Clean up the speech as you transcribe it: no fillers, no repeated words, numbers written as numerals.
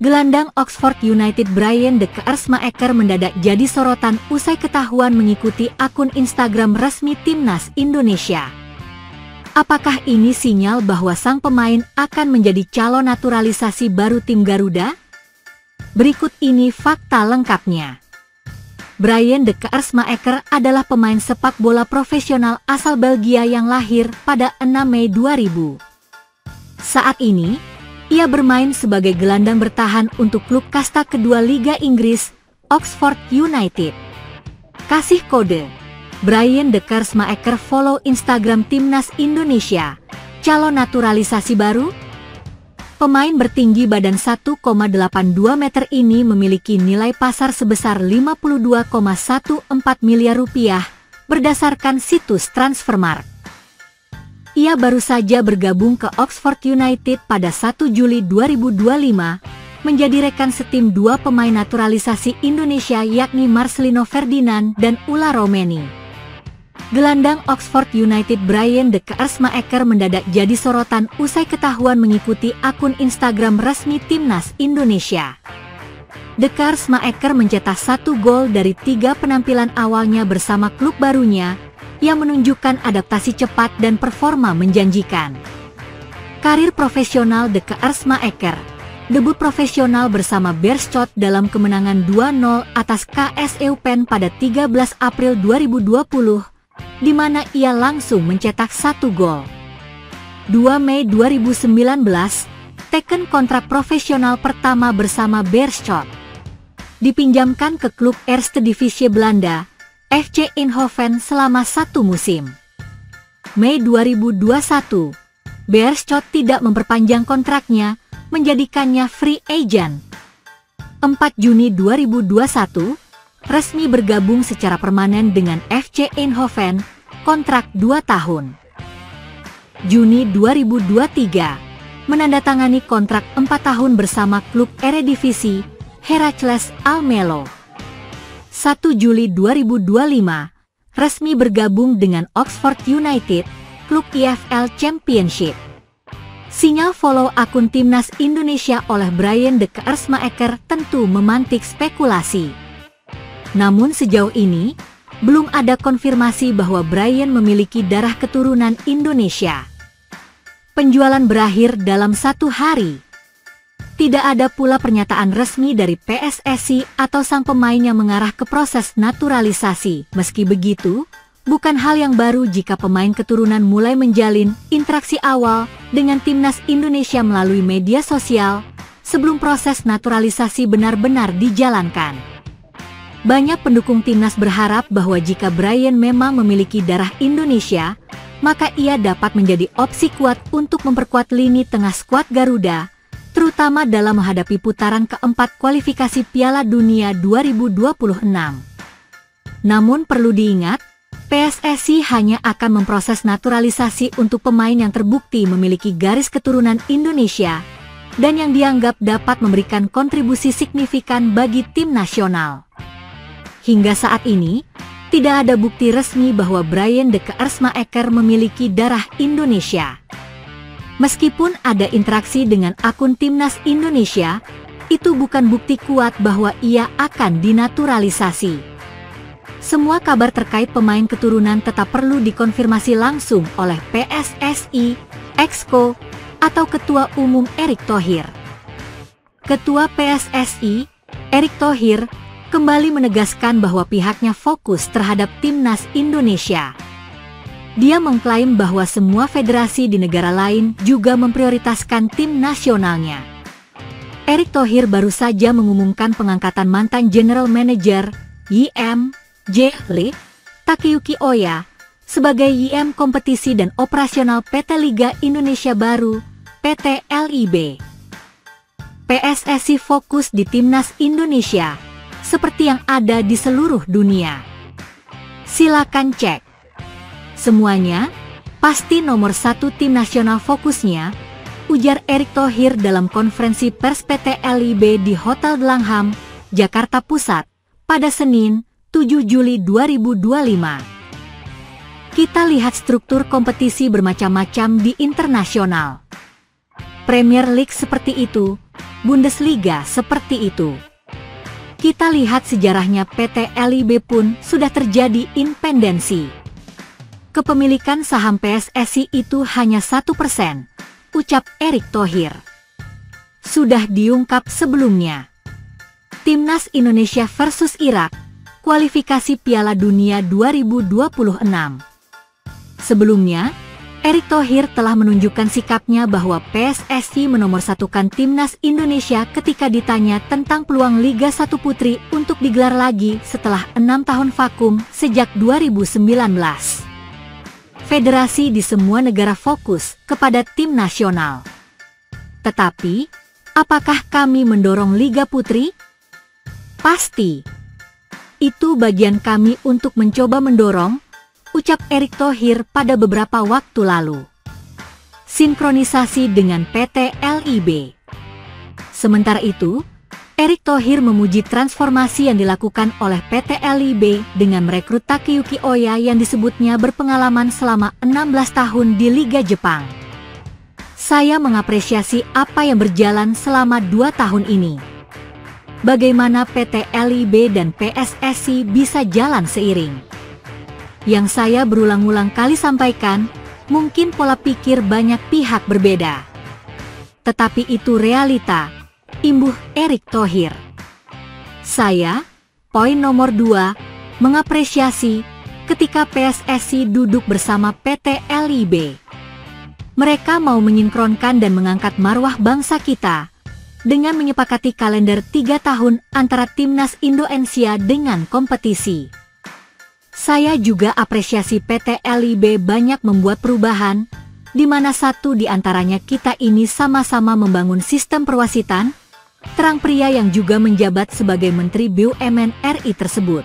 Gelandang Oxford United Brian de Keersmaeker mendadak jadi sorotan usai ketahuan mengikuti akun Instagram resmi Timnas Indonesia. Apakah ini sinyal bahwa sang pemain akan menjadi calon naturalisasi baru tim Garuda? Berikut ini fakta lengkapnya. Brian de Keersmaeker adalah pemain sepak bola profesional asal Belgia yang lahir pada 6 Mei 2000. Saat ini, ia bermain sebagai gelandang bertahan untuk klub kasta kedua Liga Inggris, Oxford United. Kasih kode, Brian de Keersmaeker follow Instagram Timnas Indonesia, calon naturalisasi baru? Pemain bertinggi badan 1,82 meter ini memiliki nilai pasar sebesar 52,14 miliar rupiah berdasarkan situs Transfermarkt. Ia baru saja bergabung ke Oxford United pada 1 Juli 2025, menjadi rekan setim dua pemain naturalisasi Indonesia yakni Marcelino Ferdinand dan Ulla Romeni. Gelandang Oxford United Brian de Keersmaeker mendadak jadi sorotan usai ketahuan mengikuti akun Instagram resmi Timnas Indonesia. De Keersmaeker mencetak 1 gol dari 3 penampilan awalnya bersama klub barunya, yang menunjukkan adaptasi cepat dan performa menjanjikan. Karir profesional de Keersmaeker, debut profesional bersama Beerschot dalam kemenangan 2-0 atas KS Eupen pada 13 April 2020, di mana ia langsung mencetak 1 gol. 2 Mei 2019, teken kontrak profesional pertama bersama Beerschot. Dipinjamkan ke klub Eerste Divisie Belanda, FC Eindhoven selama 1 musim. Mei 2021, Beerschot tidak memperpanjang kontraknya, menjadikannya free agent. 4 Juni 2021, resmi bergabung secara permanen dengan FC Eindhoven, kontrak 2 tahun. Juni 2023, menandatangani kontrak 4 tahun bersama klub Eredivisie, Heracles Almelo. 1 Juli 2025, resmi bergabung dengan Oxford United, klub EFL Championship. Sinyal follow akun Timnas Indonesia oleh Brian de Keersmaeker tentu memantik spekulasi. Namun sejauh ini, belum ada konfirmasi bahwa Brian memiliki darah keturunan Indonesia. Penjualan berakhir dalam 1 hari. Tidak ada pula pernyataan resmi dari PSSI atau sang pemain yang mengarah ke proses naturalisasi. Meski begitu, bukan hal yang baru jika pemain keturunan mulai menjalin interaksi awal dengan Timnas Indonesia melalui media sosial sebelum proses naturalisasi benar-benar dijalankan. Banyak pendukung Timnas berharap bahwa jika Brian memang memiliki darah Indonesia, maka ia dapat menjadi opsi kuat untuk memperkuat lini tengah skuad Garuda, terutama dalam menghadapi putaran keempat kualifikasi Piala Dunia 2026. Namun perlu diingat, PSSI hanya akan memproses naturalisasi untuk pemain yang terbukti memiliki garis keturunan Indonesia dan yang dianggap dapat memberikan kontribusi signifikan bagi tim nasional. Hingga saat ini, tidak ada bukti resmi bahwa Brian de Keersmaeker memiliki darah Indonesia. Meskipun ada interaksi dengan akun Timnas Indonesia, itu bukan bukti kuat bahwa ia akan dinaturalisasi. Semua kabar terkait pemain keturunan tetap perlu dikonfirmasi langsung oleh PSSI, Exco, atau Ketua Umum Erick Thohir. Ketua PSSI, Erick Thohir, kembali menegaskan bahwa pihaknya fokus terhadap Timnas Indonesia. Dia mengklaim bahwa semua federasi di negara lain juga memprioritaskan tim nasionalnya. Erick Thohir baru saja mengumumkan pengangkatan mantan General Manager YM J-League Takeyuki Oya sebagai YM Kompetisi dan Operasional PT Liga Indonesia Baru PT LIB. PSSI fokus di Timnas Indonesia seperti yang ada di seluruh dunia. Silakan cek. Semuanya pasti nomor 1 tim nasional fokusnya, ujar Erick Thohir dalam konferensi pers PT LIB di Hotel Langham, Jakarta Pusat, pada Senin, 7 Juli 2025. Kita lihat struktur kompetisi bermacam-macam di internasional. Premier League seperti itu, Bundesliga seperti itu. Kita lihat sejarahnya PT LIB pun sudah terjadi independensi. Kepemilikan saham PSSI itu hanya 1%, ucap Erick Thohir. Sudah diungkap sebelumnya. Timnas Indonesia versus Irak, kualifikasi Piala Dunia 2026. Sebelumnya, Erick Thohir telah menunjukkan sikapnya bahwa PSSI menomorsatukan Timnas Indonesia ketika ditanya tentang peluang Liga 1 Putri untuk digelar lagi setelah 6 tahun vakum sejak 2019. Federasi di semua negara fokus kepada tim nasional. Tetapi, apakah kami mendorong Liga Putri? Pasti. Itu bagian kami untuk mencoba mendorong, ucap Erick Thohir pada beberapa waktu lalu. Sinkronisasi dengan PT LIB. Sementara itu, Erick Thohir memuji transformasi yang dilakukan oleh PT LIB dengan merekrut Takeyuki Oya yang disebutnya berpengalaman selama 16 tahun di Liga Jepang. Saya mengapresiasi apa yang berjalan selama 2 tahun ini. Bagaimana PT LIB dan PSSI bisa jalan seiring. Yang saya berulang-ulang kali sampaikan, mungkin pola pikir banyak pihak berbeda. Tetapi itu realita, imbuh Erick Thohir. Saya, poin nomor 2, mengapresiasi ketika PSSI duduk bersama PT LIB. Mereka mau menyinkronkan dan mengangkat marwah bangsa kita dengan menyepakati kalender 3 tahun antara Timnas Indonesia dengan kompetisi. Saya juga apresiasi PT LIB banyak membuat perubahan, di mana satu di antaranya kita ini sama-sama membangun sistem perwasitan, terang pria yang juga menjabat sebagai Menteri BUMN RI tersebut.